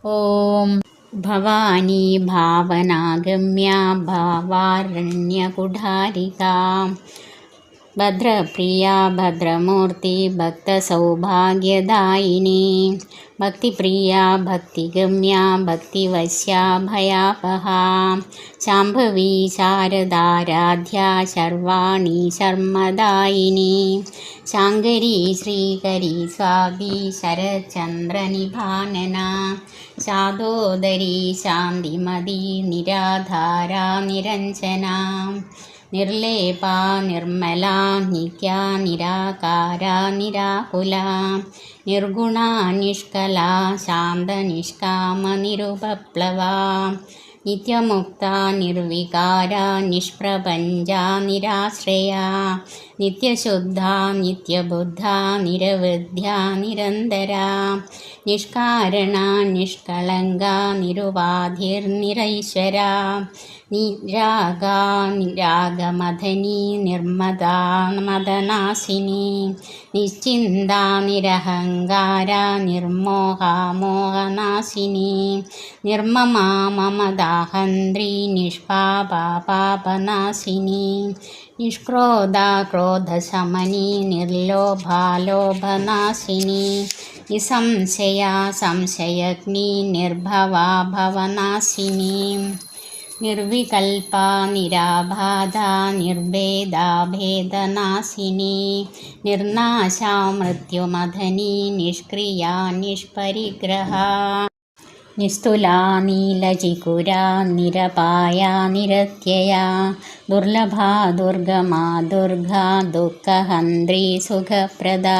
Om Bhavani ഭാവനാഗമ്യാ ഭാവാരണ്യകുഠാരികാ ഭദ്രപ്രിയാ ഭദ്രമൂർത്തി ഭക്തസൗഭാഗ്യദായിനി ഭക്തിപ്രിയാ ഭക്തിഗമ്യാ ഭക്തിവശ്യാ ഭയാപഹാ Shambhavi ശാരദാരാധ്യാ Sharvani ശർമ്മദായിനി ശാങ്കരി Srihari Swathi ശരചന്ദ്രനിഭാനന ശാദോദരി ശാന്തിമതി നിരാധാരാ Niranjana നിർലേപാ Nirmala Nithya നിരാകാരാ നിരാകുലാ നിർഗുണാ നിഷ്കലാ ശാന്തനിഷ്കാമ നിരുപപ്ലവാ നിത്യമുക്താ നിർവികാരാ നിഷ്പ്രപഞ്ചാ നിരാശ്രയാ നിത്യശുദ്ധാ നിത്യബുദ്ധാ നിരവധ്യാ നിരന്തരാ നിഷ്കാരണാ നിഷ്കളങ്കാ നിരുപാധിർനിരൈശ്വരാ നിരാഗാ നിരാഗമദനി നിർമ്മദാ മദനാശിനി നിശ്ചിന്താ നിരഹങ്കാരാ നിർമോഹാ മോഹനാശിനി നിർമ്മമാ മമദാഹന്ത്രി നിഷ്പാപാ Papanasini നിഷ്ക്രോധാ ക്രോധശമനി നിർലോഭാ ലോഭനാശിനി നിസംശയാ സംശയഗ്നി നിർഭവാ ഭവനാശിനി നിർവികൽപാ നിരാബാധാ നിർഭേദാ ഭേദനാശിനി നിർനാശാ മൃത്യുമദനി നിഷ്ക്രിയാ നിഷ്പരിഗ്രഹാ നിസ്തുലാ നീലചികുരാ നിരപായാ നിരത്യയാ ദുർലഭാ ദുർഗമാ Durga ദുഃഖഹന്ത്രി സുഖപ്രദാ